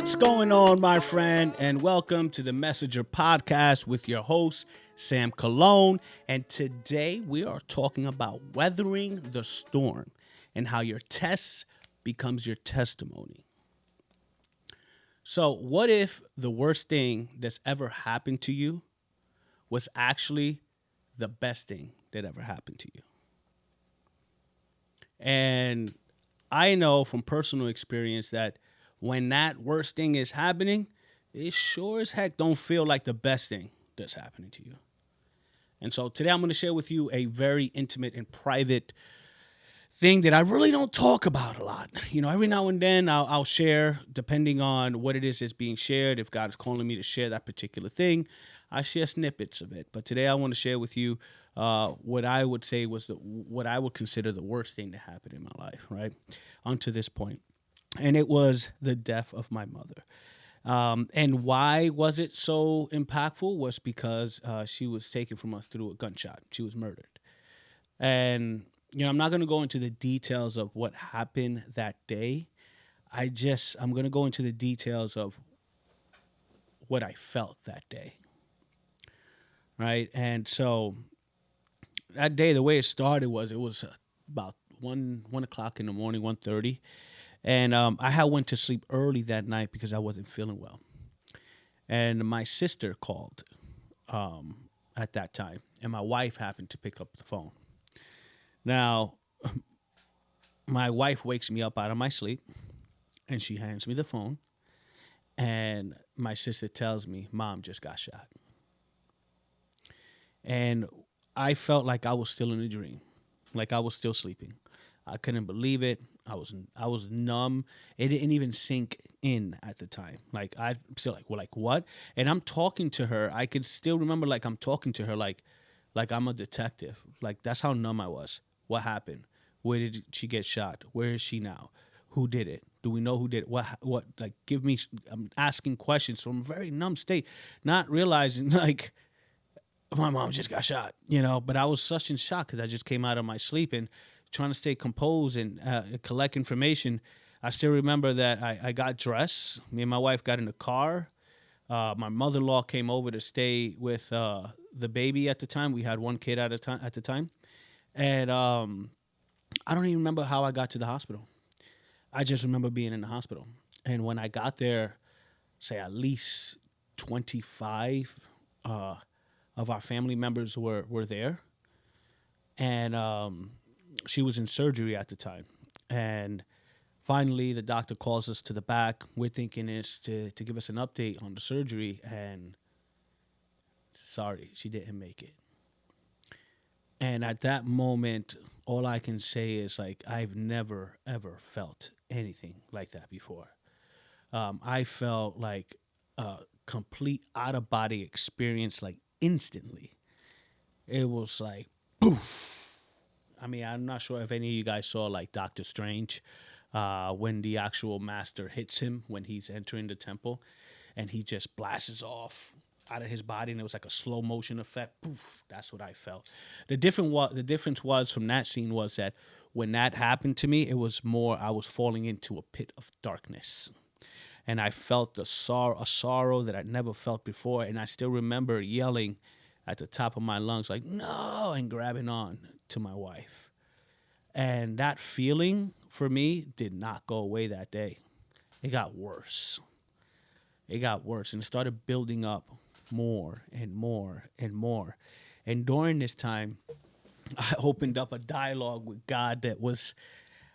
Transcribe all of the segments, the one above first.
What's going on, my friend? And welcome to the Messenger podcast with your host, Sam Cologne. And today we are talking about weathering the storm and how your test becomes your testimony. So, what if the worst thing that's ever happened to you was actually the best thing that ever happened to you? And I know from personal experience that when that worst thing is happening, it sure as heck don't feel like the best thing that's happening to you. And so today I'm going to share with you a very intimate and private thing that I really don't talk about a lot. You know, every now and then I'll share, depending on what it is that's being shared. If God is calling me to share that particular thing, I share snippets of it. But today I want to share with you what I would say was what I would consider the worst thing to happen in my life, right? Unto this point. And it was the death of my mother. And why was it so impactful was because she was taken from us through a gunshot. She was murdered. And, you know, I'm not going to go into the details of what happened that day. I'm going to go into the details of what I felt that day. Right. And so that day, the way it started was about 1 o'clock in the morning, 1:30. And I had went to sleep early that night because I wasn't feeling well. And my sister called at that time, and my wife happened to pick up the phone. Now, my wife wakes me up out of my sleep, and she hands me the phone, and my sister tells me, "Mom just got shot." And I felt like I was still in a dream, like I was still sleeping. I couldn't believe it. I was numb. It didn't even sink in at the time. Like I'm still like, well, like what? And I'm talking to her. I can still remember like I'm talking to her like I'm a detective. Like that's how numb I was. What happened? Where did she get shot? Where is she now? Who did it? Do we know who did it? What like give me I'm asking questions from a very numb state, not realizing like my mom just got shot, you know, but I was such in shock because I just came out of my sleep and trying to stay composed and collect information. I still remember that I got dressed. Me and my wife got in the car. My mother-in-law came over to stay with the baby at the time. We had one kid at the time. And I don't even remember how I got to the hospital. I just remember being in the hospital. And when I got there, say at least 25 of our family members were there. And she was in surgery at the time. And finally, the doctor calls us to the back. We're thinking it's to give us an update on the surgery. And sorry, she didn't make it. And at that moment, all I can say is like, I've never, ever felt anything like that before. I felt like a complete out of body experience, like instantly. It was like, poof. I mean, I'm not sure if any of you guys saw like Doctor Strange when the actual master hits him when he's entering the temple and he just blasts off out of his body and it was like a slow motion effect. Poof, that's what I felt. The difference was from that scene was that when that happened to me, it was more I was falling into a pit of darkness. And I felt a sorrow that I'd never felt before. And I still remember yelling at the top of my lungs, like, no, and grabbing on to my wife. And that feeling for me did not go away that day. It got worse. It got worse and it started building up more and more and more. And during this time, I opened up a dialogue with God that was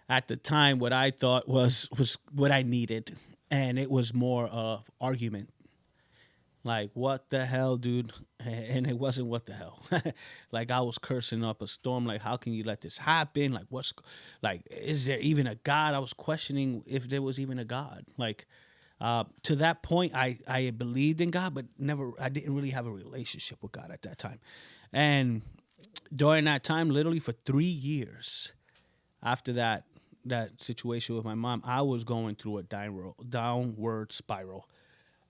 at the time what I thought was what I needed. And it was more of argument. Like, what the hell, dude? And it wasn't what the hell. Like, I was cursing up a storm. Like, how can you let this happen? Like, is there even a God? I was questioning if there was even a God. Like, to that point, I believed in God, but I didn't really have a relationship with God at that time. And during that time, literally for 3 years after that situation with my mom, I was going through a downward spiral.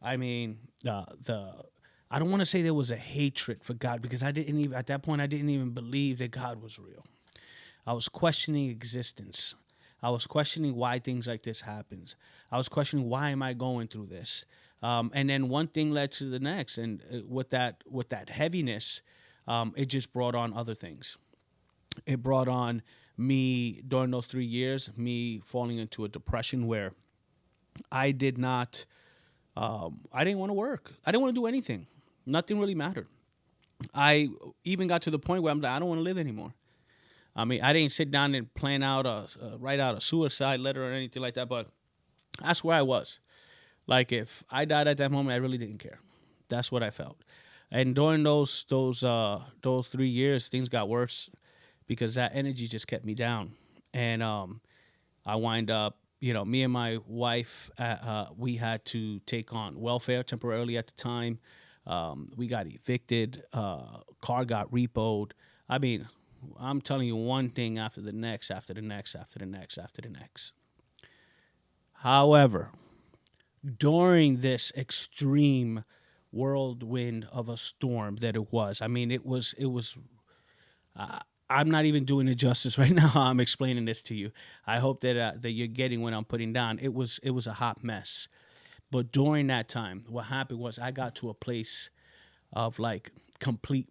I mean, I don't want to say there was a hatred for God because at that point I didn't even believe that God was real. I was questioning existence. I was questioning why things like this happens. I was questioning why am I going through this, and then one thing led to the next, and with that heaviness, it just brought on other things. It brought on me during those 3 years, me falling into a depression where I did not, I didn't want to work. I didn't want to do anything. Nothing really mattered. I even got to the point where I'm like, I don't want to live anymore. I mean, I didn't sit down and plan out write out a suicide letter or anything like that, but that's where I was. Like if I died at that moment, I really didn't care. That's what I felt. And during those 3 years, things got worse because that energy just kept me down. And I wind up, me and my wife, we had to take on welfare temporarily at the time. We got evicted. Car got repoed. I mean, I'm telling you one thing after the next, after the next, after the next, after the next. However, during this extreme whirlwind of a storm that it was, I mean, it was. Uh, I'm not even doing it justice right now. I'm explaining this to you. I hope that you're getting what I'm putting down. It was a hot mess. But during that time, what happened was I got to a place of like complete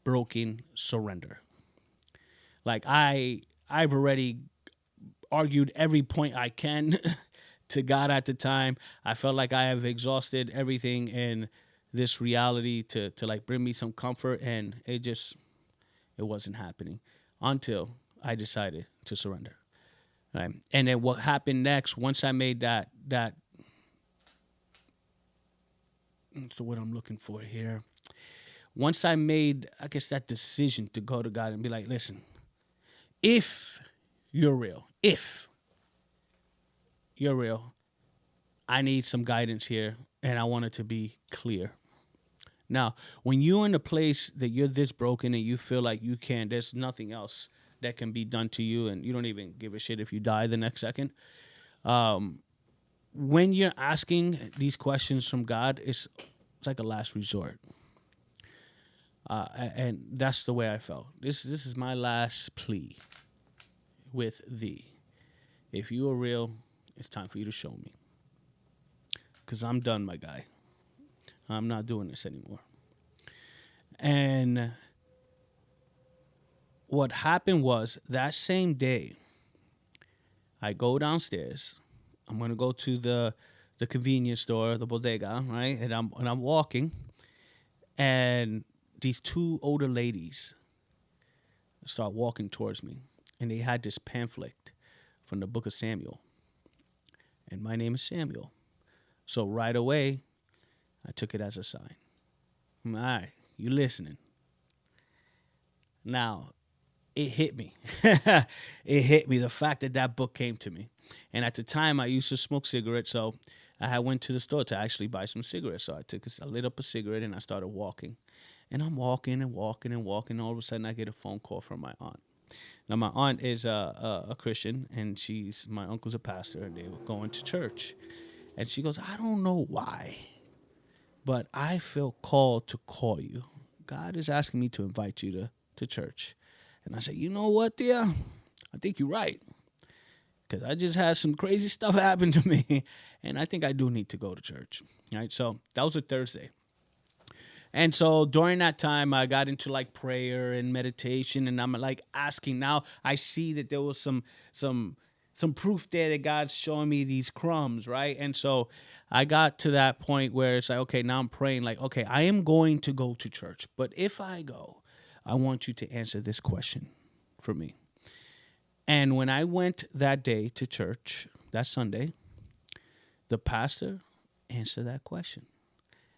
broken surrender. Like I've already argued every point I can to God at the time. I felt like I have exhausted everything in this reality to like bring me some comfort, and it wasn't happening until I decided to surrender. Right. And then what happened next, once I made that what's the word I'm looking for here? Once I made, I guess, that decision to go to God and be like, listen, if you're real, if you're real, I need some guidance here, and I want it to be clear. Now, when you're in a place that you're this broken and you feel like there's nothing else that can be done to you, and you don't even give a shit if you die the next second. When you're asking these questions from God, it's like a last resort. And that's the way I felt. This is my last plea with thee. If you are real, it's time for you to show me. Because I'm done, my guy. I'm not doing this anymore. And what happened was that same day, I go downstairs. I'm going to go to the convenience store, the bodega, right? And I'm walking, and these two older ladies start walking towards me, and they had this pamphlet from the book of Samuel, and my name is Samuel. So right away, I took it as a sign. All right, you listening? Now, it hit me. It hit me, the fact that book came to me. And at the time, I used to smoke cigarettes, so I went to the store to actually buy some cigarettes. So I lit up a cigarette, and I started walking. And I'm walking and walking and walking. All of a sudden, I get a phone call from my aunt. Now, my aunt is a Christian, and my uncle's a pastor, and they were going to church. And she goes, I don't know why, but I feel called to call you. God is asking me to invite you to church. And I said, you know what, dear? I think you're right. Because I just had some crazy stuff happen to me. And I think I do need to go to church. Right? So that was a Thursday. And so during that time, I got into like prayer and meditation. And I'm like asking. Now I see that there was some proof there that God's showing me these crumbs, right? And so I got to that point where it's like, okay, now I'm praying like, okay, I am going to go to church. But if I go, I want you to answer this question for me. And when I went that day to church, that Sunday, the pastor answered that question.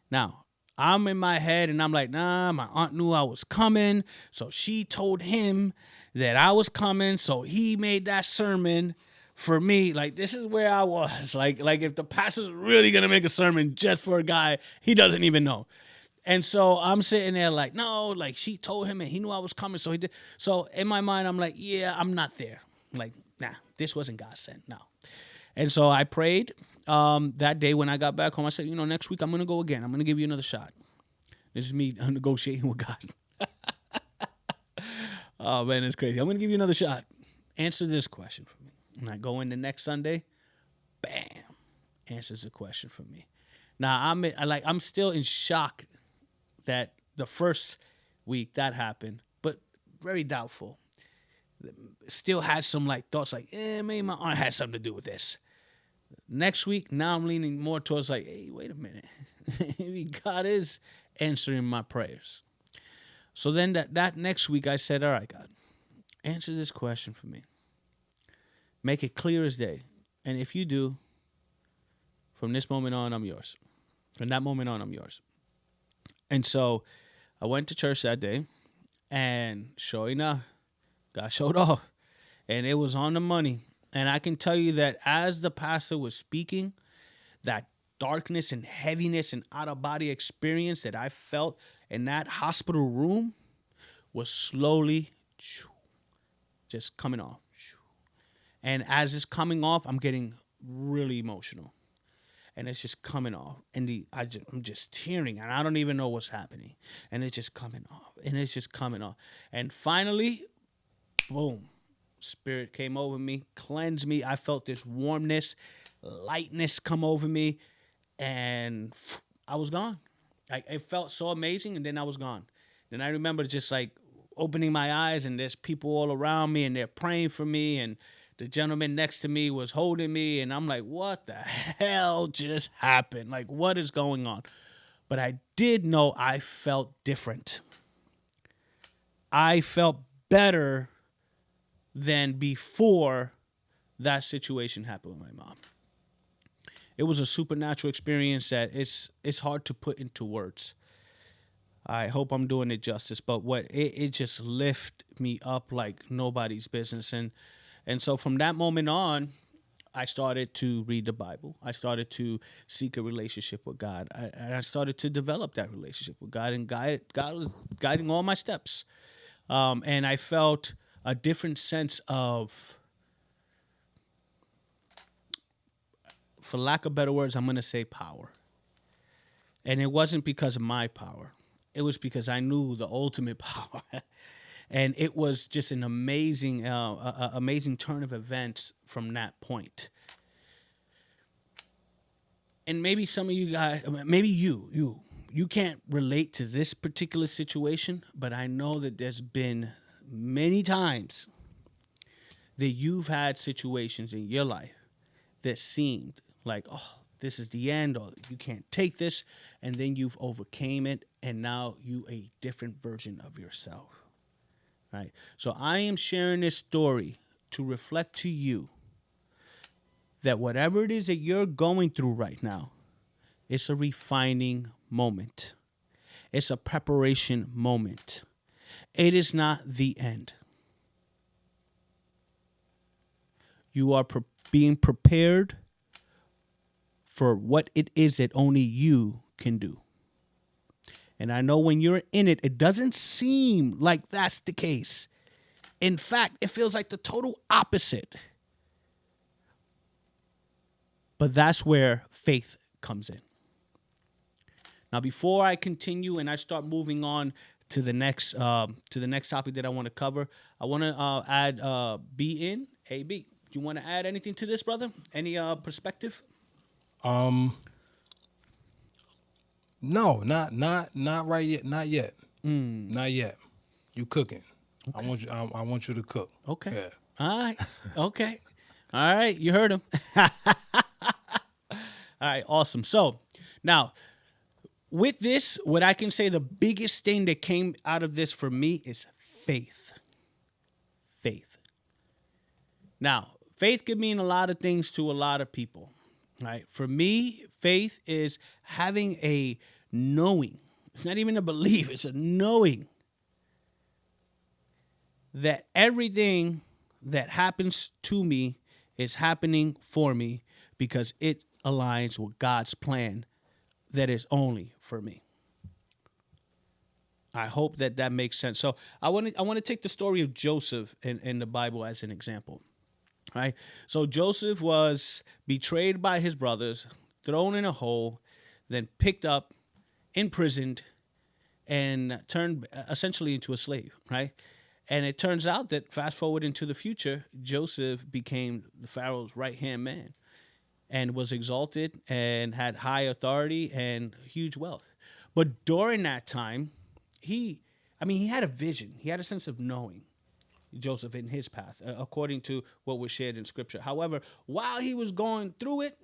Now, I'm in my head and I'm like, nah, my aunt knew I was coming. So she told him that I was coming. So he made that sermon for me. Like, this is where I was. Like if the pastor's really going to make a sermon just for a guy he doesn't even know. And so I'm sitting there like, no, like she told him and he knew I was coming. So he did. So in my mind, I'm like, yeah, I'm not there. I'm like, nah, this wasn't God sent. No. And so I prayed that day when I got back home. I said, next week I'm going to go again. I'm going to give you another shot. This is me negotiating with God. Oh, man, it's crazy. I'm going to give you another shot. Answer this question for me. And I go in the next Sunday, bam, answers the question for me. Now I'm still in shock that the first week that happened, but very doubtful. Still had some like thoughts like, maybe my aunt had something to do with this. Next week, now I'm leaning more towards like, hey, wait a minute. Maybe God is answering my prayers. So then that next week I said, all right, God, answer this question for me. Make it clear as day. And if you do, from this moment on, I'm yours. From that moment on, I'm yours. And so I went to church that day, and sure enough, God showed off. And it was on the money. And I can tell you that as the pastor was speaking, that darkness and heaviness and out-of-body experience that I felt in that hospital room was slowly just coming off. And as it's coming off, I'm getting really emotional. And it's just coming off. And I'm just tearing, and I don't even know what's happening. And it's just coming off. And it's just coming off. And finally, boom, Spirit came over me, cleansed me. I felt this warmness, lightness come over me, and I was gone. It felt so amazing, and then I was gone. Then I remember just like opening my eyes, and there's people all around me, and they're praying for me, and the gentleman next to me was holding me, and I'm like, what the hell just happened? Like, what is going on? But I did know I felt different. I felt better than before that situation happened with my mom. It was a supernatural experience that it's hard to put into words. I hope I'm doing it justice, but it just lifted me up like nobody's business. And so from that moment on, I started to read the Bible. I started to seek a relationship with God. I started to develop that relationship with God, and God was guiding all my steps. And I felt a different sense of, for lack of better words, I'm going to say power. And it wasn't because of my power. It was because I knew the ultimate power. And it was just an amazing, amazing turn of events from that point. And maybe some of you guys, maybe you can't relate to this particular situation, but I know that there's been many times that you've had situations in your life that seemed like, oh, this is the end, or you can't take this, and then you've overcame it, and now you a different version of yourself. Right? So I am sharing this story to reflect to you that whatever it is that you're going through right now, it's a refining moment. It's a preparation moment. It is not the end. You are being prepared for what it is that only you can do. And I know when you're in it, it doesn't seem like that's the case. In fact, it feels like the total opposite. But that's where faith comes in. Now, before I continue and I start moving on to the next topic that I want to cover, I want to add B in. Hey, B, do you want to add anything to this, brother? Any perspective? No, not right yet. Not yet. Not yet. You cooking? Okay. I want you to cook. Okay. Yeah. All right. Okay. All right. You heard him. All right. Awesome. So now, with this, what I can say the biggest thing that came out of this for me is faith. Faith. Now, faith could mean a lot of things to a lot of people. Right? For me, faith is having a knowing. It's not even a belief. It's a knowing that everything that happens to me is happening for me because it aligns with God's plan that is only for me. I hope that makes sense. So I want to take the story of Joseph in the Bible as an example. Right? So Joseph was betrayed by his brothers, thrown in a hole, then picked up, imprisoned, and turned essentially into a slave, right? And it turns out that fast forward into the future, Joseph became the Pharaoh's right hand man and was exalted and had high authority and huge wealth. But during that time, he had a vision. He had a sense of knowing Joseph in his path, according to what was shared in scripture. However, while he was going through it,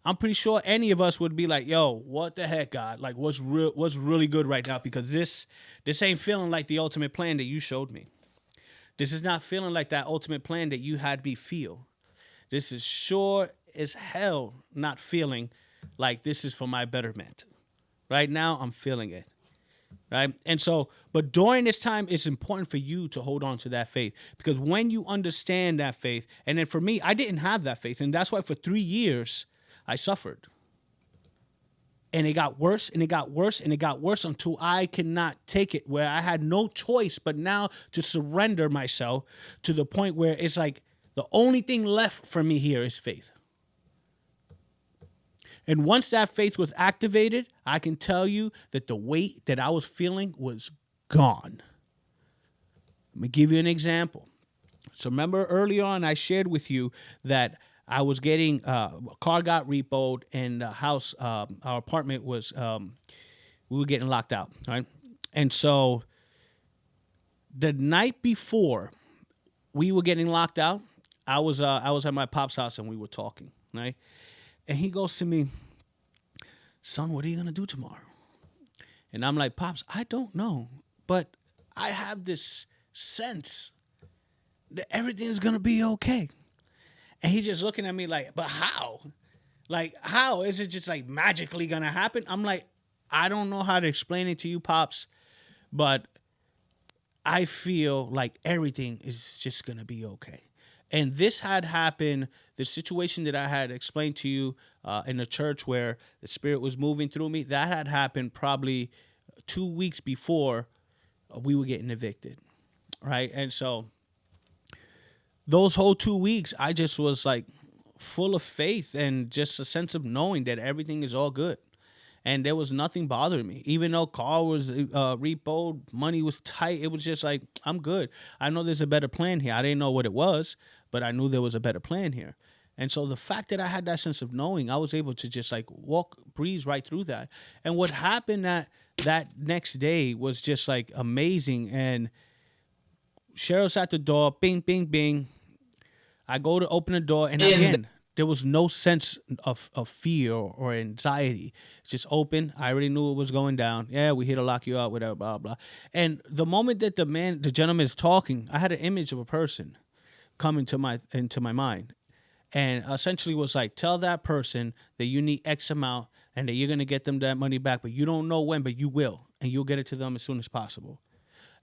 I'm pretty sure any of us would be like, yo, what the heck, God? Like, what's really good right now? Because this ain't feeling like the ultimate plan that you showed me. This is not feeling like that ultimate plan that you had me feel. This is sure as hell not feeling like this is for my betterment. Right now, I'm feeling it. Right. And so, but during this time, it's important for you to hold on to that faith, because when you understand that faith, and then for me, I didn't have that faith. And that's why for 3 years, I suffered. And it got worse and it got worse and it got worse until I could not take it, where I had no choice but now to surrender myself to the point where it's like the only thing left for me here is faith. And once that faith was activated, I can tell you that the weight that I was feeling was gone. Let me give you an example. So remember earlier on, I shared with you that I was getting, a car got repoed, and the house, our apartment was, we were getting locked out, right? And so the night before we were getting locked out, I was at my pop's house and we were talking, right? And he goes to me, son, what are you going to do tomorrow? And I'm like, Pops, I don't know, but I have this sense that everything's going to be okay. And he's just looking at me like, but how? Like, how? Is it just like magically going to happen? I'm like, I don't know how to explain it to you, Pops, but I feel like everything is just going to be okay. And this had happened, the situation that I had explained to you in the church where the Spirit was moving through me, that had happened probably 2 weeks before we were getting evicted, right? And so those whole 2 weeks, I just was like full of faith and just a sense of knowing that everything is all good. And there was nothing bothering me. Even though car was repoed, money was tight, it was just like, I'm good. I know there's a better plan here. I didn't know what it was, but I knew there was a better plan here. And so the fact that I had that sense of knowing, I was able to just like breeze right through that. And what happened that next day was just like amazing. And Cheryl's at the door, bing, bing, bing. I go to open the door, and again, there was no sense of fear or anxiety. It's just open. I already knew it was going down. Yeah, we're here to lock you out, whatever, blah, blah. And the moment that the gentleman is talking, I had an image of a person come into my mind. And essentially was like, tell that person that you need X amount and that you're going to get them that money back, but you don't know when, but you will. And you'll get it to them as soon as possible.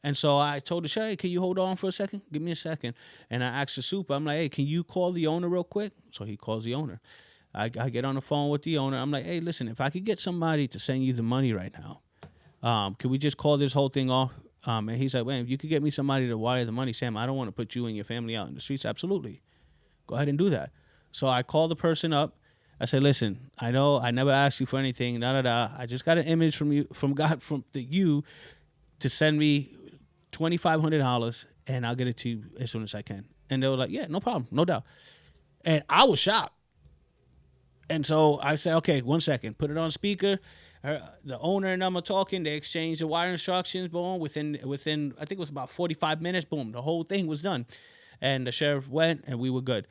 And so I told the chef, hey, can you hold on for a second? Give me a second. And I asked the super, I'm like, hey, can you call the owner real quick? So he calls the owner. I get on the phone with the owner. I'm like, hey, listen, if I could get somebody to send you the money right now, can we just call this whole thing off? And he's like, well, if you could get me somebody to wire the money, Sam, I don't want to put you and your family out in the streets. Absolutely. Go ahead and do that. So I called the person up. I said, listen, I know I never asked you for anything. I just got an image from you, from God, you to send me $2,500, and I'll get it to you as soon as I can. And they were like, yeah, no problem, no doubt. And I was shocked. And so I said, okay, 1 second, put it on speaker. The owner and them are talking. They exchanged the wire instructions. Boom, within I think it was about 45 minutes. Boom, the whole thing was done. And the sheriff went, and we were good.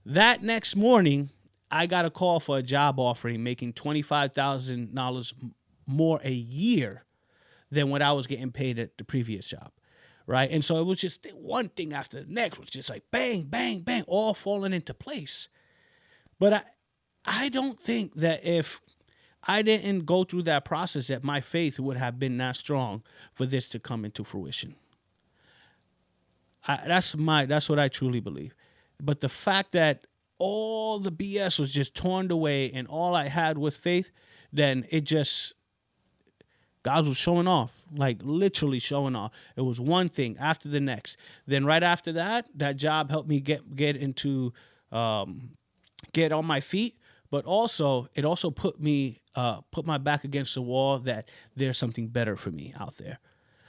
That next morning, I got a call for a job offering, making $25,000 more a year than what I was getting paid at the previous job, right? And so it was just one thing after the next, was just like bang, bang, bang, all falling into place. But I don't think that if I didn't go through that process, that my faith would have been that strong for this to come into fruition. That's what I truly believe. But the fact that all the BS was just torn away and all I had was faith, then it just, God was showing off, like literally showing off. It was one thing after the next. Then right after that job helped me get into, get on my feet. But also, it also put my back against the wall that there's something better for me out there.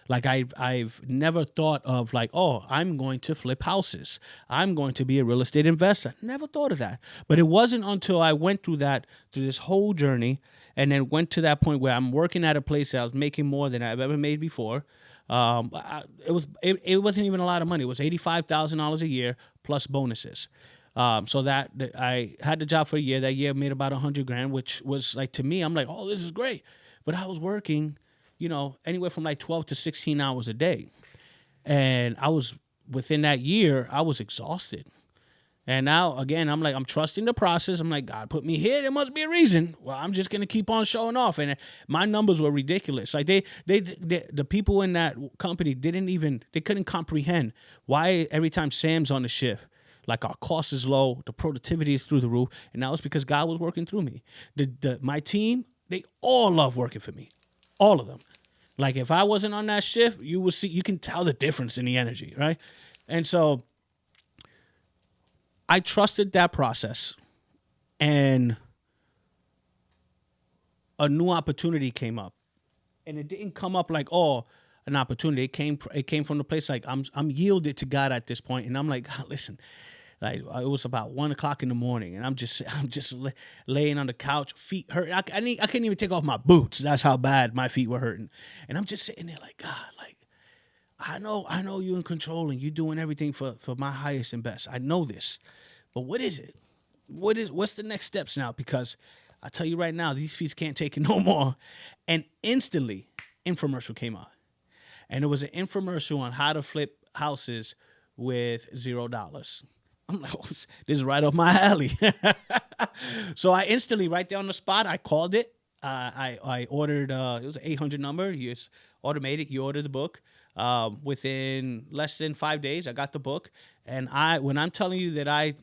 Like I've never thought of like, oh, I'm going to flip houses. I'm going to be a real estate investor. Never thought of that. But it wasn't until I went through this whole journey, and then went to that point where I'm working at a place that I was making more than I've ever made before. It wasn't even a lot of money. It was $85,000 a year plus bonuses. So that I had the job for a year. That year I made about $100,000, which was like, to me, I'm like, oh, this is great. But I was working, anywhere from like 12 to 16 hours a day. And within that year, I was exhausted. And now, again, I'm trusting the process. I'm like, God put me here. There must be a reason. Well, I'm just going to keep on showing off. And my numbers were ridiculous. Like the people in that company they couldn't comprehend why every time Sam's on the shift, like our cost is low, the productivity is through the roof. And that was because God was working through me. My team, they all love working for me. All of them. Like if I wasn't on that shift, you can tell the difference in the energy, right? And so I trusted that process, and a new opportunity came up. And it didn't come up like, oh, an opportunity. It came from the place like I'm yielded to God at this point, and I'm like, God, listen, like it was about 1:00 in the morning, and I'm just laying on the couch, feet hurt. I couldn't even take off my boots. That's how bad my feet were hurting, and I'm just sitting there like, God, like I know you're in control and you're doing everything for my highest and best. I know this, but what is it? What's the next steps now? Because I tell you right now, these feet can't take it no more. And instantly, infomercial came out. And it was an infomercial on how to flip houses with $0. I'm like, oh, this is right up my alley. So I instantly, right there on the spot, I called it. I ordered, it was an 800 number. It's automated. You order the book. Within less than 5 days, I got the book. And when I'm telling you that I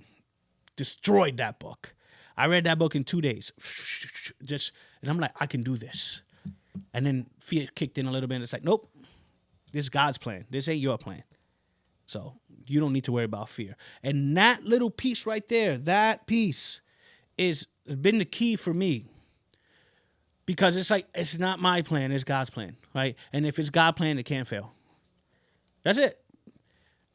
destroyed that book, I read that book in 2 days. And I'm like, I can do this. And then fear kicked in a little bit. And it's like, nope, this is God's plan. This ain't your plan. So you don't need to worry about fear. And that little piece right there, that piece has been the key for me. Because it's like, it's not my plan, it's God's plan, right? And if it's God's plan, it can't fail. That's it.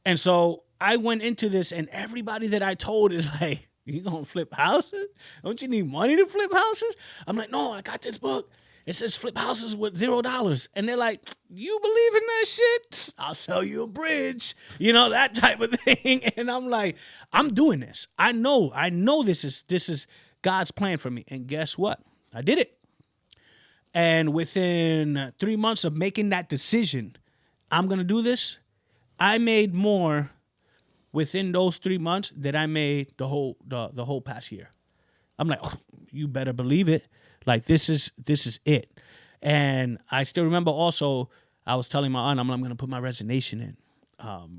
And so I went into this, and everybody that I told is like, you gonna flip houses? Don't you need money to flip houses? I'm like, no, I got this book. It says flip houses with $0. And they're like, you believe in that shit? I'll sell you a bridge. That type of thing. And I'm like, I'm doing this. I know this is God's plan for me. And guess what? I did it. And within 3 months of making that decision, I'm going to do this, I made more within those 3 months than I made the whole past year. I'm like, oh, you better believe it. Like, this is it. And I still remember also, I was telling my aunt, I'm going to put my resignation in.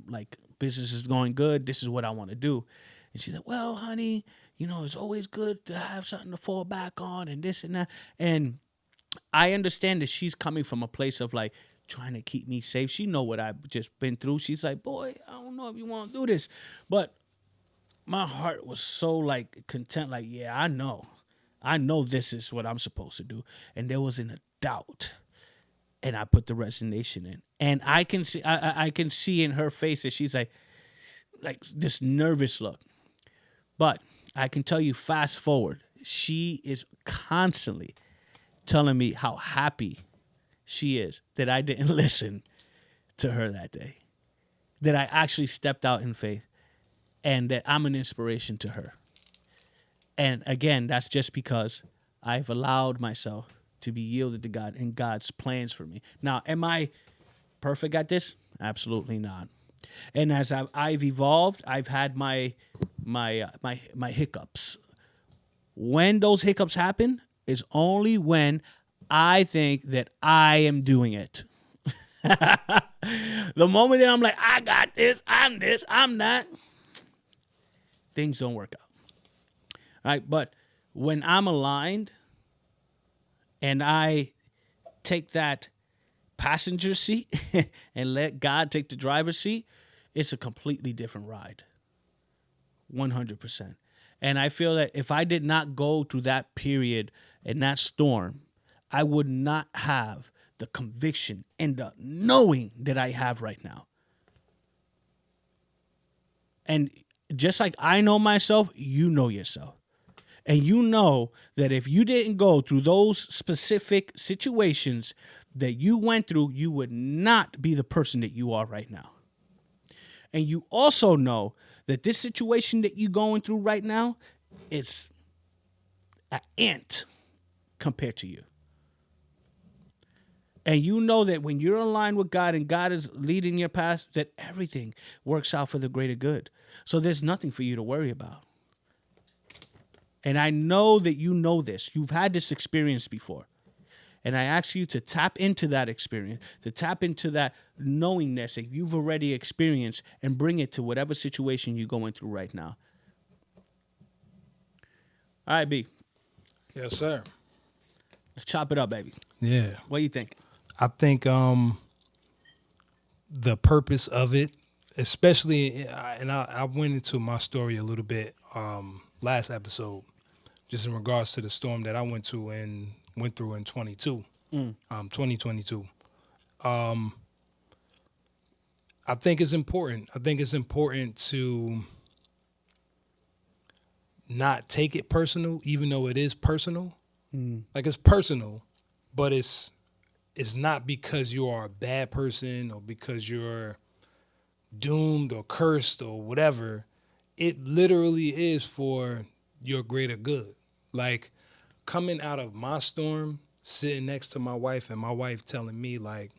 Like, business is going good. This is what I want to do. And she's like, well, honey, it's always good to have something to fall back on and this and that. And I understand that she's coming from a place of like trying to keep me safe. She know what I've just been through. She's like, boy, I don't know if you want to do this. But my heart was so like content. Like, yeah, I know this is what I'm supposed to do. And there wasn't a doubt. And I put the resignation in. And I can see in her face that she's like this nervous look. But I can tell you, fast forward, she is constantly telling me how happy she is that I didn't listen to her that day, that I actually stepped out in faith, and that I'm an inspiration to her. And again, that's just because I've allowed myself to be yielded to God and God's plans for me. Now, am I perfect at this? Absolutely not. And as I've evolved, I've had my hiccups. When those hiccups happen is only when I think that I am doing it. The moment that I'm like, I got this, I'm that, things don't work out. All right, but when I'm aligned and I take that passenger seat and let God take the driver's seat, it's a completely different ride. 100%. And I feel that if I did not go through that period and that storm, I would not have the conviction and the knowing that I have right now. And just like I know myself, you know yourself. And you know that if you didn't go through those specific situations that you went through, you would not be the person that you are right now. And you also know that this situation that you're going through right now is an ant compared to you. And you know that when you're aligned with God and God is leading your path, that everything works out for the greater good. So there's nothing for you to worry about. And I know that you know this. You've had this experience before. And I ask you to tap into that experience, to tap into that knowingness that you've already experienced and bring it to whatever situation you're going through right now. All right, B. Yes, sir. Let's chop it up, baby. Yeah. What do you think? I think the purpose of it, especially, and I went into my story a little bit last episode, just in regards to the storm that I went through in 2022. I think it's important. I think it's important to not take it personal, even though it is personal. Like, it's personal, but it's not because you are a bad person or because you're doomed or cursed or whatever. It literally is for your greater good. Like, coming out of my storm, sitting next to my wife and my wife telling me, like,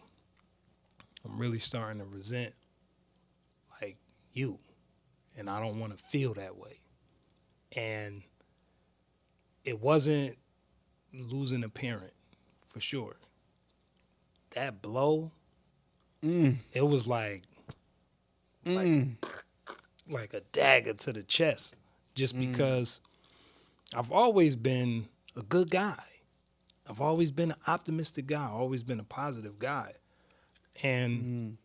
I'm really starting to resent, like, you, and I don't want to feel that way. And it wasn't losing a parent, for sure. That blow, it was like a dagger to the chest, just because I've always been a good guy. I've always been an optimistic guy. I've always been a positive guy. And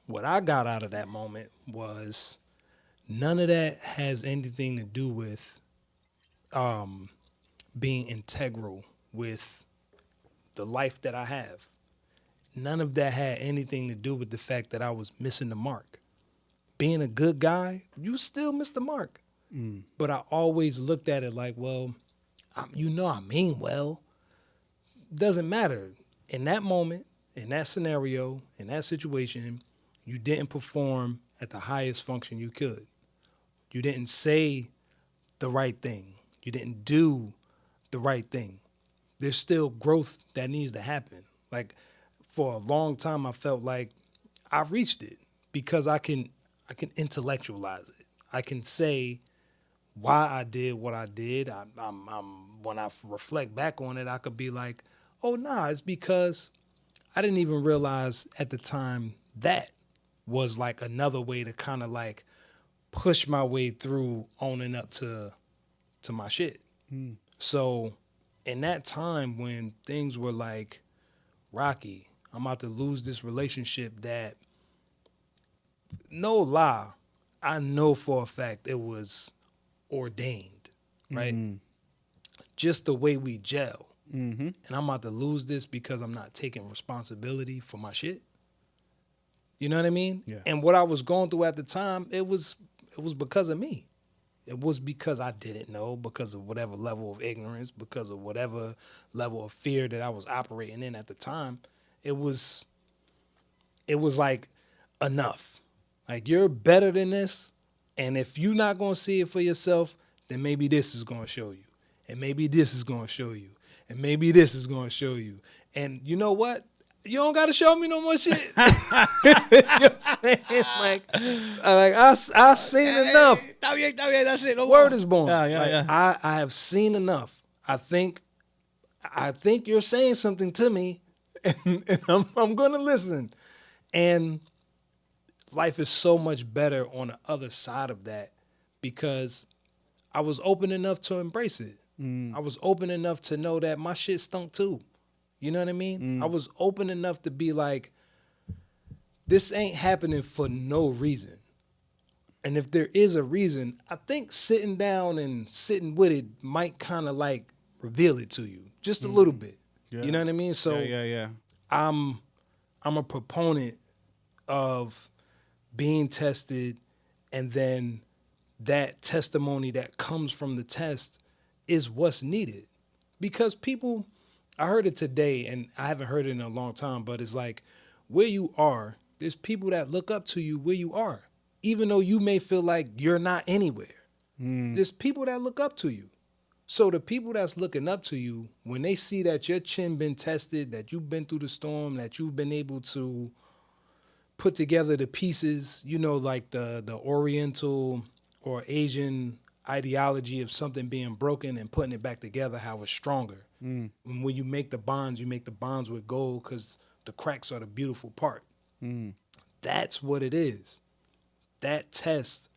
what I got out of that moment was none of that has anything to do with being integral with the life that I have. None of that had anything to do with the fact that I was missing the mark. Being a good guy, you still miss the mark. But I always looked at it like, well, I mean well. Doesn't matter. In that moment, in that scenario, in that situation, you didn't perform at the highest function you could. You didn't say the right thing. You didn't do the right thing. There's still growth that needs to happen. Like, for a long time, I felt like I reached it because I can intellectualize it. I can say why I did what I did. When I reflect back on it, I could be like, oh, nah, it's because I didn't even realize at the time that was like another way to kind of like push my way through owning up to my shit. So in that time when things were like rocky, I'm about to lose this relationship that, no lie, I know for a fact it was ordained, right? Just the way we gel. And I'm about to lose this because I'm not taking responsibility for my shit. You know what I mean? Yeah. And what I was going through at the time, it was because of me. It was because I didn't know, because of whatever level of ignorance, because of whatever level of fear that I was operating in at the time. It was like, enough. Like, you're better than this, and if you're not going to see it for yourself, then maybe this is going to show you, and maybe this is going to show you, and maybe this is going to show you. And you know what? You don't got to show me no more shit. You know what I'm saying? Like I seen enough. That's it. No Word more. is born. Yeah. I have seen enough. I think you're saying something to me, and I'm going to listen. And life is so much better on the other side of that because I was open enough to embrace it. I was open enough to know that my shit stunk too. You know what I mean? I was open enough to be like, this ain't happening for no reason. And if there is a reason, I think sitting down and sitting with it might kind of like reveal it to you just a little bit. Yeah. You know what I mean? So Yeah. I'm a proponent of being tested, and then that testimony that comes from the test is what's needed. Because people, I heard it today, and I haven't heard it in a long time, but it's like where you are, there's people that look up to you where you are, even though you may feel like you're not anywhere. There's people that look up to you. So the people that's looking up to you, when they see that your chin been tested, that you've been through the storm, that you've been able to put together the pieces, you know, like the Oriental or Asian ideology of something being broken and putting it back together, how it's stronger. And when you make the bonds with gold because the cracks are the beautiful part. That's what it is. That test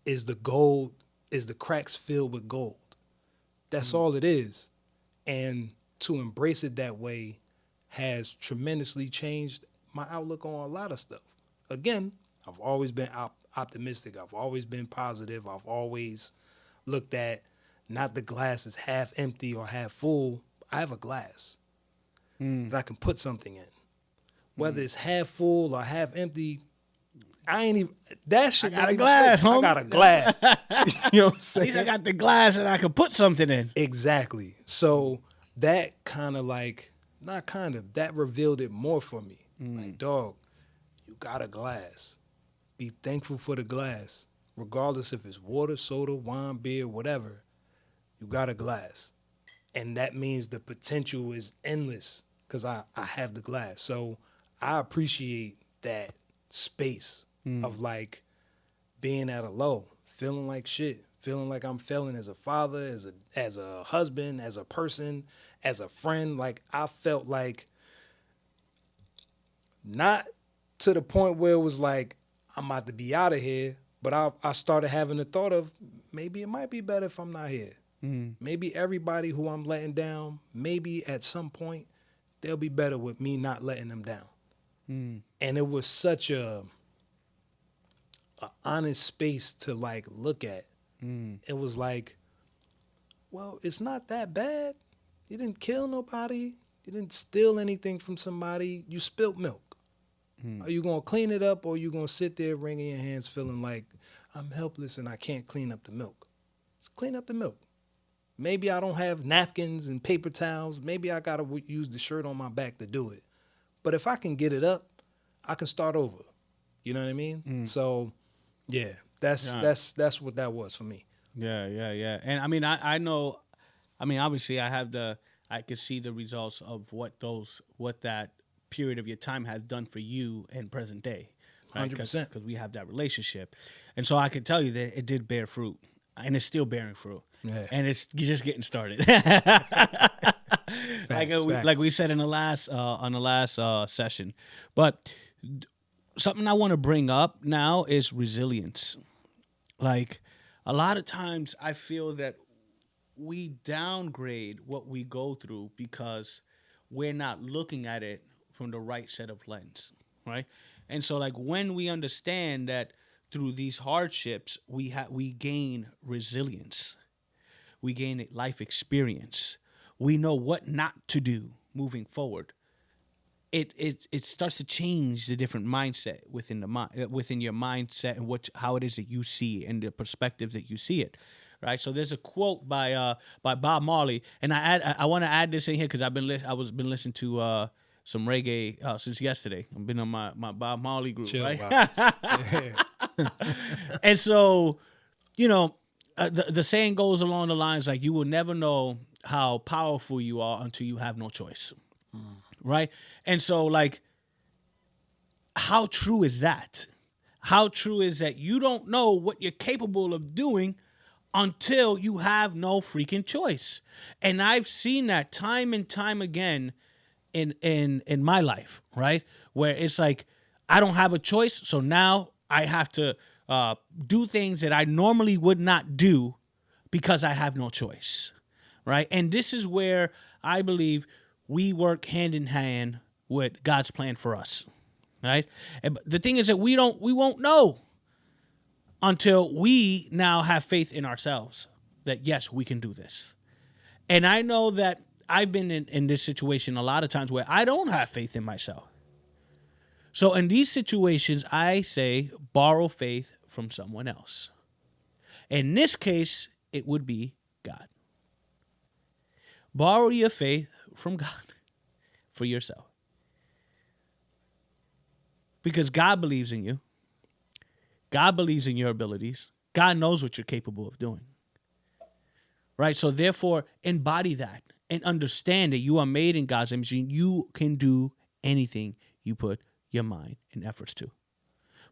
is the gold, is the cracks filled with gold. That's all it is. And to embrace it that way has tremendously changed my outlook on a lot of stuff. Again, I've always been optimistic. I've always been positive. I've always looked at not the glass is half empty or half full. I have a glass that I can put something in. Whether it's half full or half empty, I ain't even, that shit. I got a glass, homie. I got a glass. You know what I'm At saying? least I got the glass that I could put something in. Exactly. So that kind of like, not kind of, that revealed it more for me. Like, dog, you got a glass. Be thankful for the glass. Regardless if it's water, soda, wine, beer, whatever, you got a glass. And that means the potential is endless because I have the glass. So I appreciate that space of like being at a low, feeling like shit, feeling like I'm failing as a father, as a husband, as a person, as a friend. Like I felt like not to the point where it was like I'm about to be out of here, but I started having the thought of maybe it might be better if I'm not here. Maybe everybody who I'm letting down, maybe at some point they'll be better with me not letting them down. And it was such a honest space to like look at. It was like, well, it's not that bad. You didn't kill nobody. You didn't steal anything from somebody. You spilt milk. Are you going to clean it up, or are you going to sit there wringing your hands feeling like I'm helpless and I can't clean up the milk? Just clean up the milk. Maybe I don't have napkins and paper towels. Maybe I got to use the shirt on my back to do it. But if I can get it up, I can start over. You know what I mean? So, yeah, that's what that was for me. Yeah. And I mean, I know, I mean, obviously I could see the results of what that period of your time has done for you in present day. Right? 100%. Because we have that relationship. And so I can tell you that it did bear fruit, and it's still bearing fruit. Yeah. And it's just getting started. Facts. Like we said in the last session. But something I want to bring up now is resilience. Like a lot of times I feel that we downgrade what we go through because we're not looking at it from the right set of lens, right? And so like when we understand that through these hardships we gain resilience, we gain life experience, we know what not to do moving forward. It starts to change the different mindset within your mindset and how it is that you see it and the perspective that you see it, right? So there's a quote by Bob Marley, and I want to add this in here because I've been listening to some reggae since yesterday. I've been on my Bob Marley group, Chill, right? yeah. And so, you know, the saying goes along the lines like you will never know how powerful you are until you have no choice. Right? And so like, how true is that? How true is that you don't know what you're capable of doing until you have no freaking choice? And I've seen that time and time again in my life, right? Where it's like, I don't have a choice. So now I have to do things that I normally would not do because I have no choice, right? And this is where I believe we work hand in hand with God's plan for us, right? And the thing is that we won't know until we now have faith in ourselves that yes, we can do this. And I know that I've been in this situation a lot of times where I don't have faith in myself. So in these situations, I say borrow faith from someone else. In this case, it would be God. Borrow your faith from God for yourself. Because God believes in you. God believes in your abilities. God knows what you're capable of doing. Right? So therefore, embody that and understand that you are made in God's image and you can do anything you put your mind and efforts to.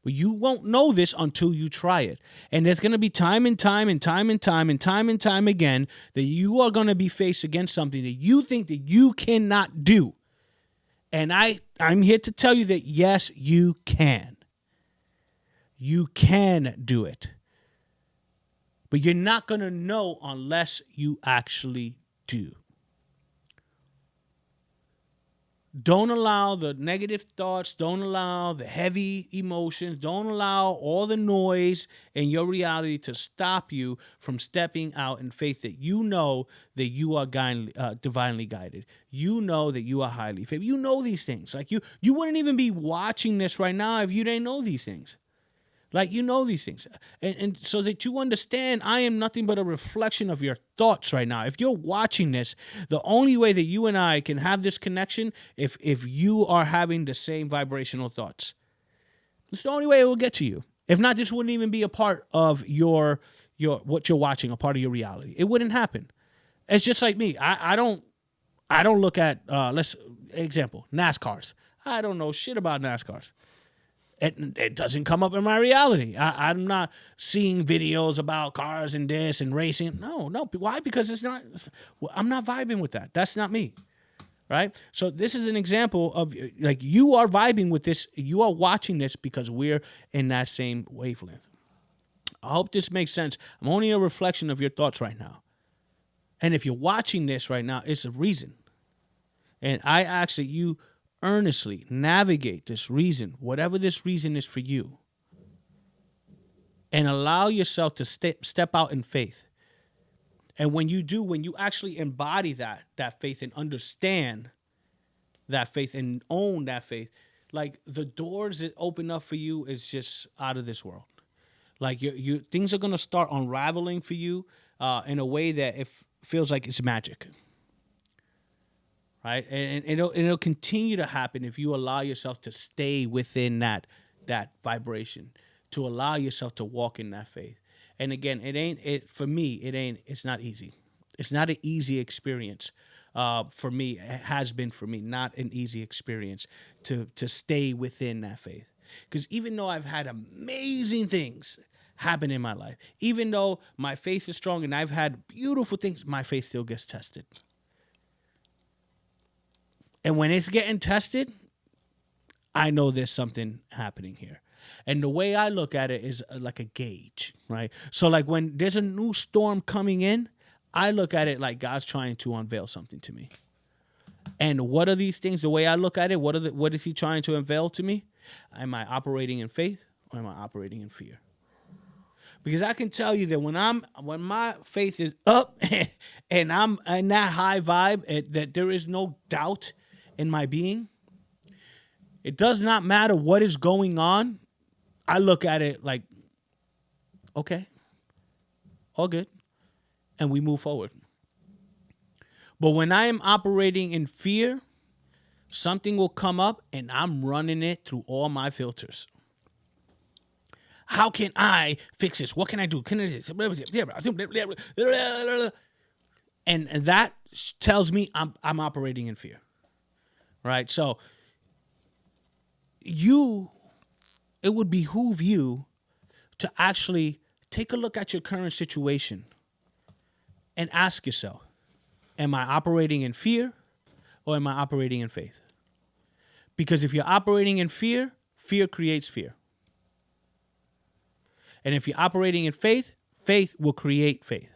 But you won't know this until you try it. And there's going to be time and time and time and time and time and time again that you are going to be faced against something that you think that you cannot do. And I'm here to tell you that, yes, you can. You can do it. But you're not going to know unless you actually do. Don't allow the negative thoughts. Don't allow the heavy emotions. Don't allow all the noise in your reality to stop you from stepping out in faith that you know that you are divinely guided. You know that you are highly favored. You know these things. Like you wouldn't even be watching this right now if you didn't know these things. Like, you know these things. And so that you understand, I am nothing but a reflection of your thoughts right now. If you're watching this, the only way that you and I can have this connection if you are having the same vibrational thoughts. It's the only way it will get to you. If not, this wouldn't even be a part of your what you're watching, a part of your reality. It wouldn't happen. It's just like me. I don't look at example, NASCARs. I don't know shit about NASCARs. It doesn't come up in my reality. I'm not seeing videos about cars and this and racing. No. Why? Because I'm not vibing with that. That's not me. Right? So this is an example of, like, you are vibing with this. You are watching this because we're in that same wavelength. I hope this makes sense. I'm only a reflection of your thoughts right now. And if you're watching this right now, it's a reason. And I ask that you earnestly navigate this reason, whatever this reason is for you, and allow yourself to step out in faith. And when you actually embody that faith and understand that faith and own that faith, like, the doors that open up for you is just out of this world. Like, you things are going to start unraveling for you in a way that it feels like it's magic. Right? And it'll continue to happen if you allow yourself to stay within that vibration, to allow yourself to walk in that faith. And again, it's not easy. It's not an easy experience for me. It has been for me, not an easy experience to stay within that faith. Because even though I've had amazing things happen in my life, even though my faith is strong and I've had beautiful things, my faith still gets tested. And when it's getting tested, I know there's something happening here. And the way I look at it is like a gauge, right? So like when there's a new storm coming in, I look at it like God's trying to unveil something to me. And what are these things? The way I look at it, what is he trying to unveil to me? Am I operating in faith or am I operating in fear? Because I can tell you that when my faith is up and I'm in that high vibe, that there is no doubt in my being, it does not matter what is going on. I look at it like, okay, all good, and we move forward. But when I am operating in fear, something will come up and I'm running it through all my filters. How can I fix this? What can I do? And that tells me I'm operating in fear. Right? So it would behoove you to actually take a look at your current situation and ask yourself, am I operating in fear or am I operating in faith? Because if you're operating in fear, fear creates fear. And if you're operating in faith, faith will create faith.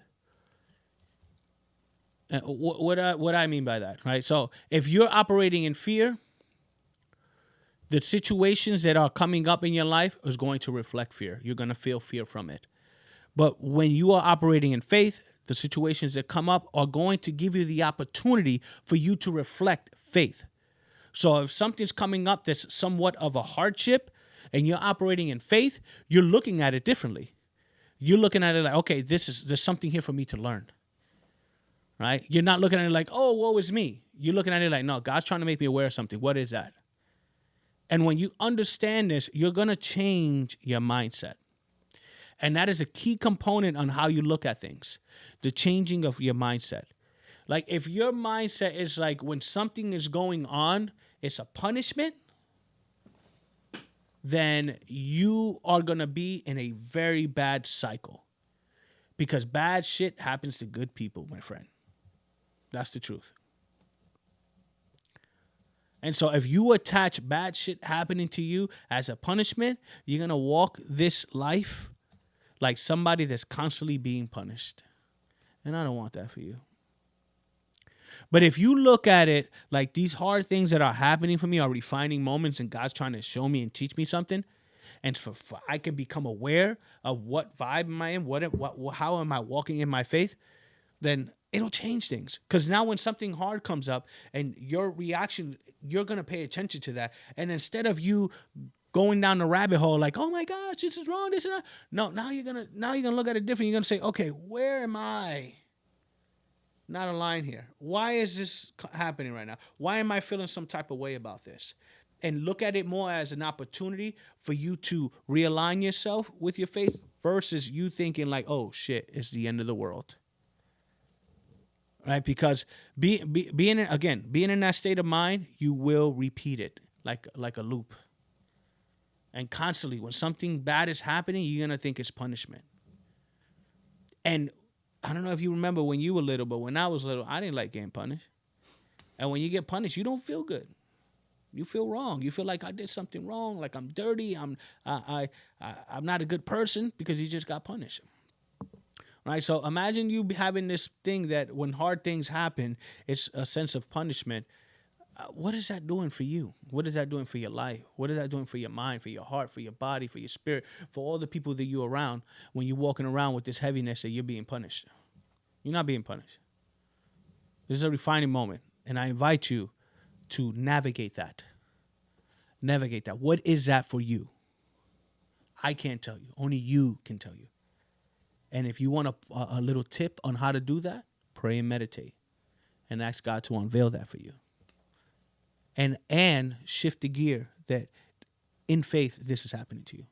And what I mean by that, right? So if you're operating in fear, the situations that are coming up in your life is going to reflect fear. You're going to feel fear from it. But when you are operating in faith, the situations that come up are going to give you the opportunity for you to reflect faith. So if something's coming up that's somewhat of a hardship and you're operating in faith, you're looking at it differently. You're looking at it like, okay, there's something here for me to learn. Right? You're not looking at it like, oh, woe is me. You're looking at it like, no, God's trying to make me aware of something. What is that? And when you understand this, you're going to change your mindset. And that is a key component on how you look at things, the changing of your mindset. Like if your mindset is like when something is going on, it's a punishment, then you are going to be in a very bad cycle. Because bad shit happens to good people, my friend. That's the truth. And so if you attach bad shit happening to you as a punishment, you're going to walk this life like somebody that's constantly being punished. And I don't want that for you. But if you look at it like these hard things that are happening for me are refining moments and God's trying to show me and teach me something, and for I can become aware of what vibe am I in, how am I walking in my faith, then it'll change things. Because now when something hard comes up and your reaction, you're going to pay attention to that. And instead of you going down the rabbit hole like, oh my gosh, this is wrong, this and that. No, now you're gonna look at it different. You're gonna say, okay, where am I not aligned here? Why is this happening right now? Why am I feeling some type of way about this? And look at it more as an opportunity for you to realign yourself with your faith versus you thinking like, oh shit, it's the end of the world. Right? Because being in that state of mind, you will repeat it like a loop. And constantly, when something bad is happening, you're going to think it's punishment. And I don't know if you remember when you were little, but when I was little, I didn't like getting punished. And when you get punished, you don't feel good. You feel wrong. You feel like I did something wrong, like I'm dirty, I'm not a good person because you just got punished. Right? So imagine you having this thing that when hard things happen, it's a sense of punishment. What is that doing for you? What is that doing for your life? What is that doing for your mind, for your heart, for your body, for your spirit, for all the people that you're around when you're walking around with this heaviness that you're being punished? You're not being punished. This is a refining moment, and I invite you to navigate that. Navigate that. What is that for you? I can't tell you. Only you can tell you. And if you want a little tip on how to do that, pray and meditate and ask God to unveil that for you. And shift the gear that in faith this is happening to you.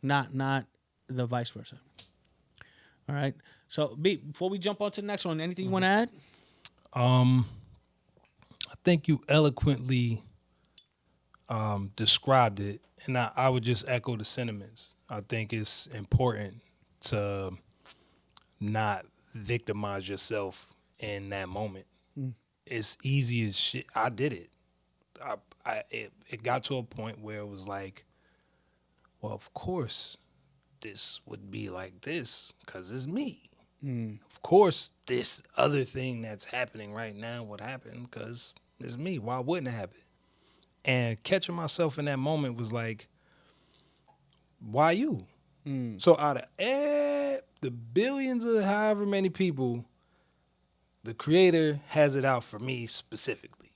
Not the vice versa. All right. So B, before we jump on to the next one, anything you want to add? I think you eloquently described it, and I would just echo the sentiments. I think it's important to not victimize yourself in that moment. It's easy as shit. I did it. It got to a point where it was like, well, of course this would be like this because it's me. Of course this other thing that's happening right now would happen because it's me. Why wouldn't it happen? And catching myself in that moment was like, why you? So out of the billions of however many people, the creator has it out for me specifically.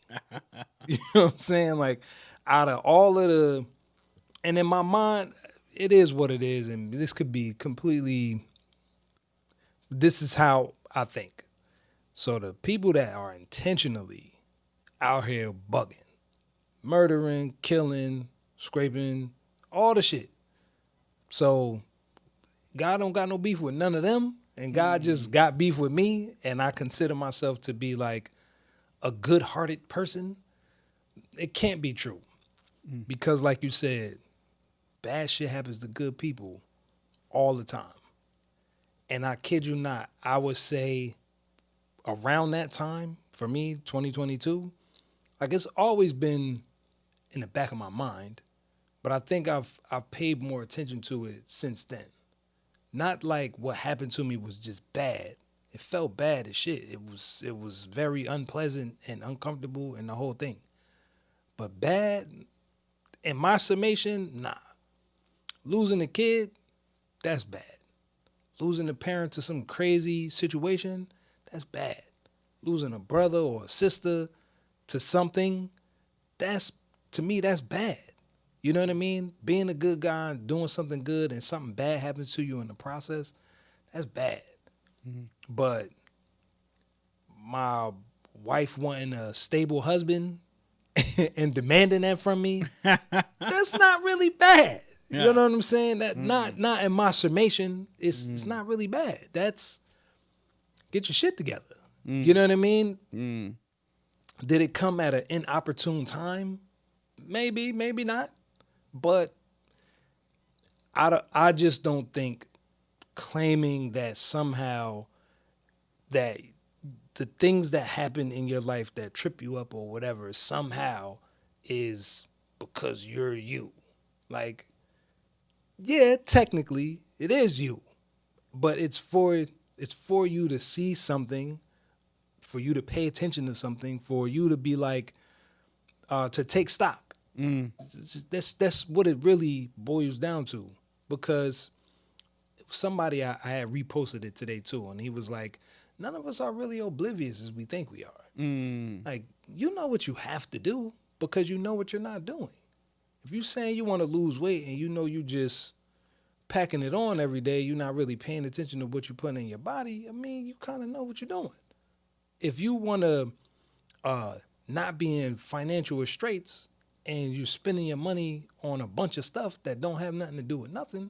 You know what I'm saying? Like, out of all of the, and in my mind, it is what it is. And this could be completely, this is how I think. So the people that are intentionally out here bugging, murdering, killing, scraping, all the shit. So God don't got no beef with none of them. And God just got beef with me, and I consider myself to be like a good-hearted person. It can't be true. Because like you said, bad shit happens to good people all the time. And I kid you not, I would say around that time, for me, 2022, like it's always been in the back of my mind, but I think I've paid more attention to it since then. Not like what happened to me was just bad. It felt bad as shit. It was very unpleasant and uncomfortable and the whole thing. But bad, in my summation, nah. Losing a kid, that's bad. Losing a parent to some crazy situation, that's bad. Losing a brother or a sister to something, that's, to me, that's bad. You know what I mean? Being a good guy, doing something good, and something bad happens to you in the process, that's bad. Mhm. But my wife wanting a stable husband and demanding that from me, that's not really bad. Yeah. You know what I'm saying? That Mm. not in my summation. It's not really bad. That's, get your shit together. You know what I mean? Mm. Did it come at an inopportune time? Maybe, maybe not. But I just don't think claiming that somehow that the things that happen in your life that trip you up or whatever somehow is because you're you. Like, yeah, technically it is you, but it's for you to see something, for you to pay attention to something, for you to be like to take stock. Mm. That's what it really boils down to. Because somebody I had reposted it today too, and he was like, "None of us are really oblivious as we think we are. Mm. Like, you know what you have to do because you know what you're not doing. If you saying you want to lose weight and you know you just packing it on every day, you're not really paying attention to what you put in your body. I mean, you kind of know what you're doing. If you want to not be in financial restraints and you're spending your money on a bunch of stuff that don't have nothing to do with nothing,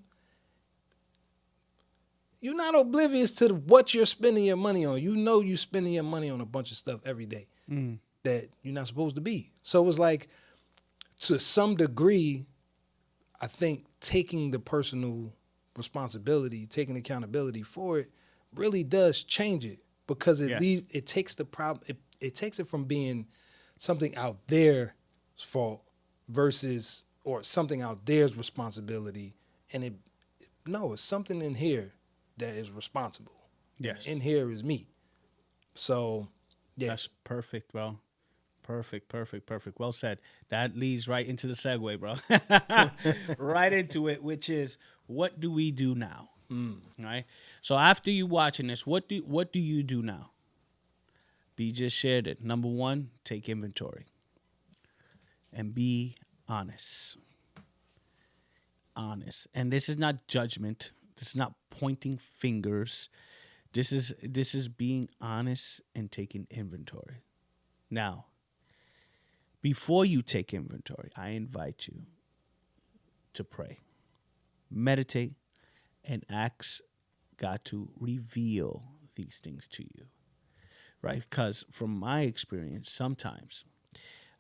you're not oblivious to what you're spending your money on. You know you're spending your money on a bunch of stuff every day Mm. that you're not supposed to be. So it's like, to some degree, I think taking the personal responsibility, taking accountability for it, really does change it, because Yes. it takes the problem. It takes it from being something out there's fault versus, or something out there's responsibility, and it's something in here that is responsible. Yes. In here is me. So, yeah. That's perfect, bro. Perfect. Well said. That leads right into the segue, bro. Right into it, which is, what do we do now? All right. So after you watching this, what do you do now? B just shared it. Number one, take inventory and be honest. Honest. And this is not judgment. This is not pointing fingers. This is being honest and taking inventory. Now, before you take inventory, I invite you to pray, meditate, and ask God to reveal these things to you, right? Because from my experience, sometimes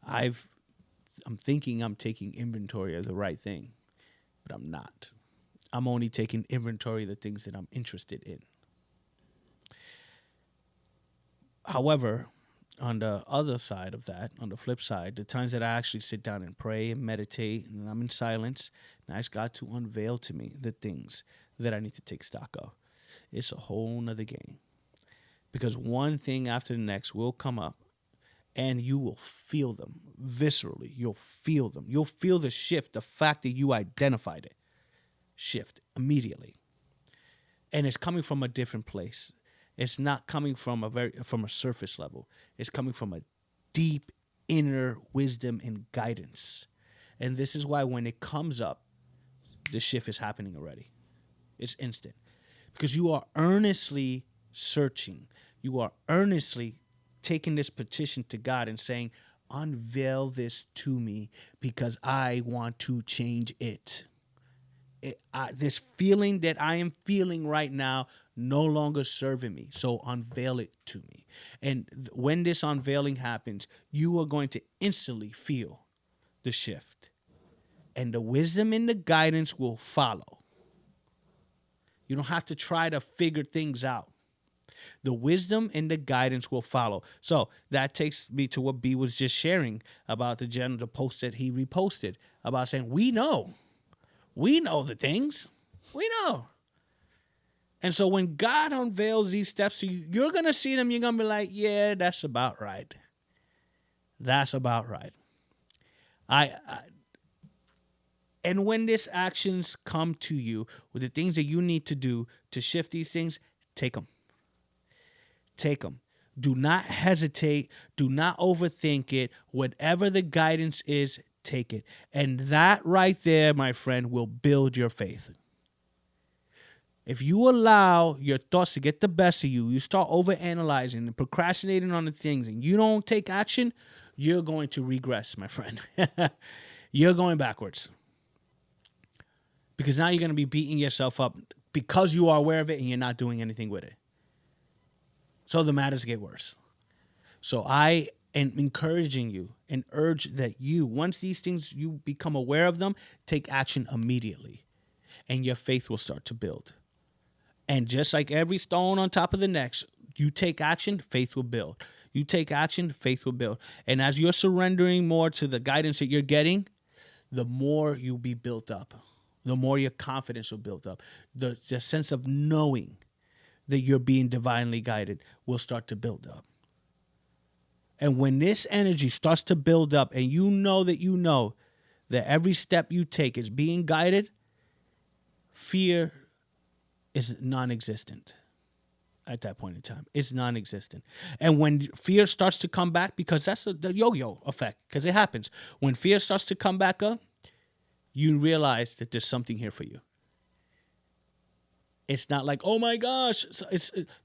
I'm thinking I'm taking inventory of the right thing, but I'm not. I'm only taking inventory of the things that I'm interested in. However, on the other side of that, on the flip side, the times that I actually sit down and pray and meditate and I'm in silence and ask God to unveil to me the things that I need to take stock of, it's a whole nother game. Because one thing after the next will come up and you will feel them viscerally. You'll feel them. You'll feel the shift, the fact that you identified it. Shift immediately. And it's coming from a different place. It's not coming from a surface level. It's coming from a deep inner wisdom and guidance. And this is why when it comes up, the shift is happening already. It's instant. Because you are earnestly searching. You are earnestly taking this petition to God and saying, unveil this to me because I want to change it. This feeling that I am feeling right now no longer serving me. So unveil it to me. And when this unveiling happens, you are going to instantly feel the shift. And the wisdom and the guidance will follow. You don't have to try to figure things out. The wisdom and the guidance will follow. So that takes me to what B was just sharing about the post that he reposted about saying, we know the things. We know. And so when God unveils these steps to you, you're going to see them. You're going to be like, yeah, that's about right. That's about right. And when these actions come to you with the things that you need to do to shift these things, take them. Take them. Do not hesitate. Do not overthink it. Whatever the guidance is, take it. And that right there, my friend, will build your faith. If you allow your thoughts to get the best of you, you start overanalyzing and procrastinating on the things, and you don't take action, you're going to regress, my friend. You're going backwards. Because now you're going to be beating yourself up because you are aware of it and you're not doing anything with it. So the matters get worse. So I am encouraging you and urge that you, once these things, you become aware of them, take action immediately. And your faith will start to build. And just like every stone on top of the next, you take action, faith will build. You take action, faith will build. And as you're surrendering more to the guidance that you're getting, the more you'll be built up. The more your confidence will build up. The sense of knowing that you're being divinely guided will start to build up. And when this energy starts to build up and you know that every step you take is being guided, fear is non-existent at that point in time. It's non-existent. And when fear starts to come back, because that's the yo-yo effect, because it happens. When fear starts to come back up, you realize that there's something here for you. It's not like, oh my gosh.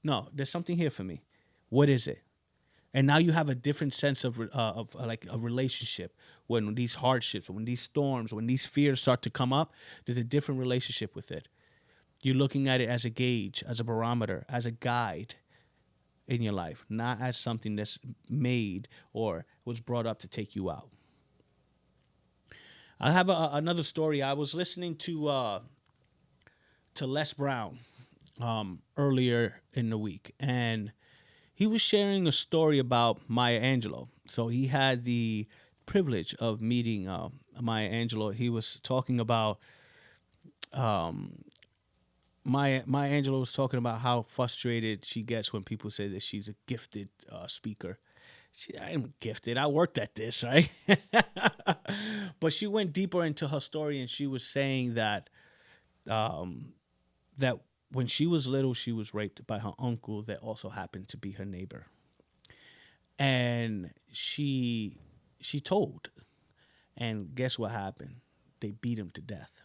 No, there's something here for me. What is it? And now you have a different sense of like a relationship. When these hardships, when these storms, when these fears start to come up, there's a different relationship with it. You're looking at it as a gauge, as a barometer, as a guide in your life, not as something that's made or was brought up to take you out. I have another story. I was listening to Les Brown earlier in the week, and he was sharing a story about Maya Angelou. So he had the privilege of meeting Maya Angelou. He was talking about Maya Angelou was talking about how frustrated she gets when people say that she's a gifted speaker. I'm gifted. I worked at this, right? But she went deeper into her story, and she was saying that that when she was little, she was raped by her uncle that also happened to be her neighbor. And she told. And guess what happened? They beat him to death.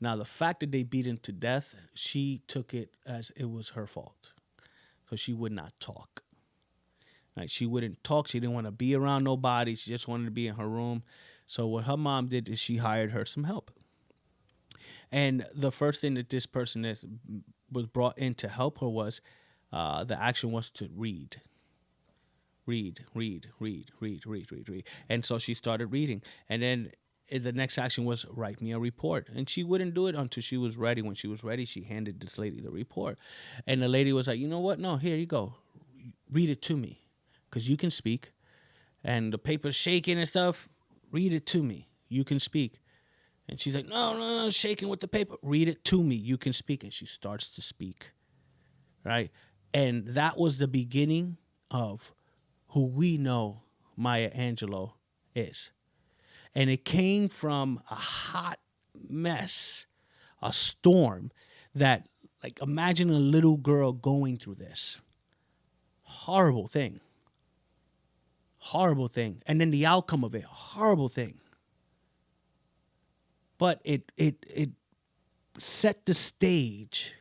Now, the fact that they beat him to death, she took it as it was her fault. So she would not talk. Right? She wouldn't talk. She didn't want to be around nobody. She just wanted to be in her room. So what her mom did is she hired her some help. And the first thing that this person was brought in to help her was the action was to read. Read. And so she started reading. And then the next action was write me a report. And she wouldn't do it until she was ready. When she was ready, she handed this lady the report. And the lady was like, you know what? No, here you go. Read it to me because you can speak. And the paper's shaking and stuff. Read it to me. You can speak. And she's like, no, shaking with the paper. Read it to me. You can speak. And she starts to speak. Right? And that was the beginning of who we know Maya Angelou is. And it came from a hot mess, a storm that, like, imagine a little girl going through this. Horrible thing. And then the outcome of it, horrible thing. But it set the stage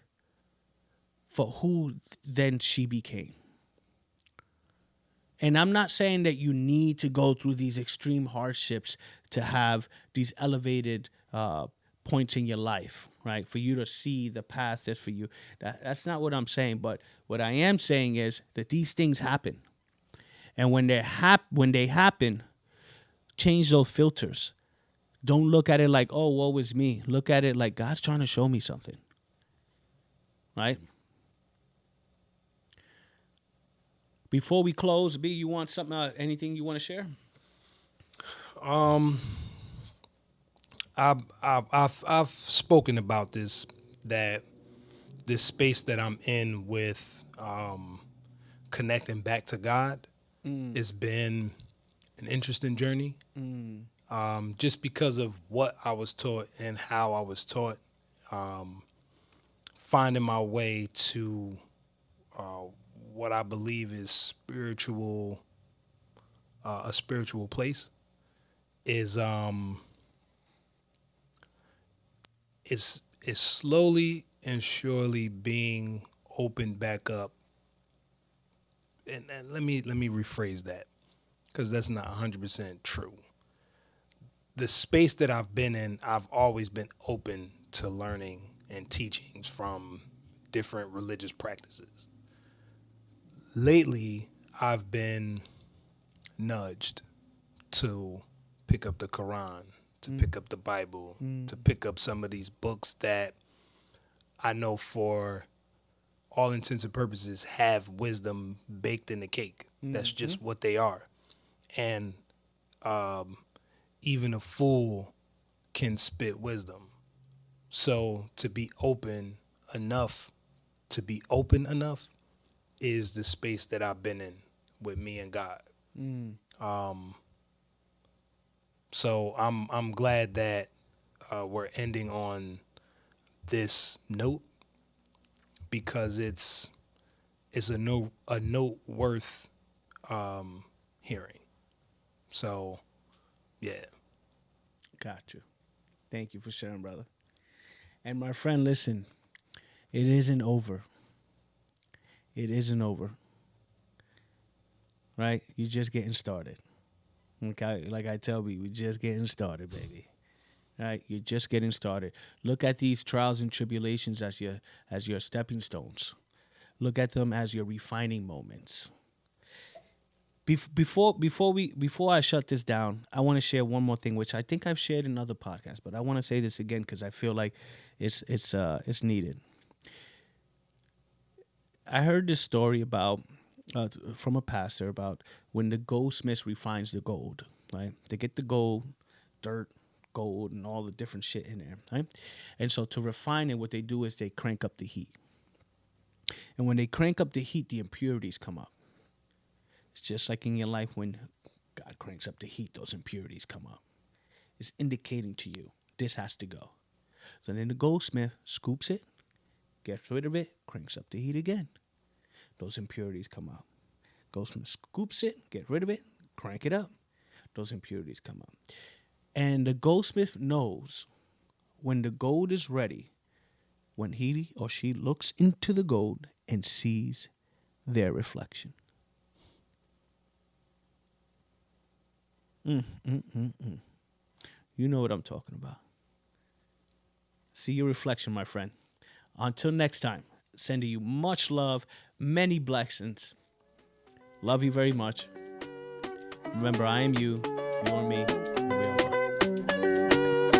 for who then she became. And I'm not saying that you need to go through these extreme hardships to have these elevated points in your life, right? For you to see the path that's for you. That's not what I'm saying. But what I am saying is that these things happen. And when they happen, change those filters. Don't look at it like, oh, woe is me. Look at it like God's trying to show me something. Right? Before we close, B, you want something? Anything you want to share? I've spoken about this, that this space that I'm in with connecting back to God has been an interesting journey. just because of what I was taught and how I was taught, finding my way to uh, what I believe is a spiritual place is is slowly and surely being opened back up. And let me rephrase that, because that's not 100% true. The space that I've been in, I've always been open to learning and teachings from different religious practices. Lately, I've been nudged to pick up the Quran, to pick up the Bible, to pick up some of these books that I know for all intents and purposes have wisdom baked in the cake. That's just what they are. And even a fool can spit wisdom. So to be open enough, is the space that I've been in with me and God. So I'm glad that we're ending on this note, because it's a note worth hearing. So yeah. Got you. Thank you for sharing, brother. And my friend, listen, it isn't over. It isn't over. Right? You're just getting started. Okay? Like I tell me, we're just getting started, baby. Right? You're just getting started. Look at these trials and tribulations as your stepping stones. Look at them as your refining moments. Before I shut this down, I want to share one more thing, which I think I've shared in other podcasts, but I want to say this again because I feel like it's needed. I heard this story about from a pastor about when the goldsmith refines the gold. Right? They get the gold, dirt, gold, and all the different shit in there. Right? And so to refine it, what they do is they crank up the heat. And when they crank up the heat, the impurities come up. It's just like in your life when God cranks up the heat, those impurities come up. It's indicating to you, this has to go. So then the goldsmith scoops it, gets rid of it, cranks up the heat again. Those impurities come out. Goldsmith scoops it, gets rid of it, crank it up. Those impurities come out. And the goldsmith knows when the gold is ready, when he or she looks into the gold and sees their reflection. You know what I'm talking about. See your reflection, my friend. Until next time, sending you much love, many blessings. Love you very much. Remember, I am you, you are me, and we are one. Peace.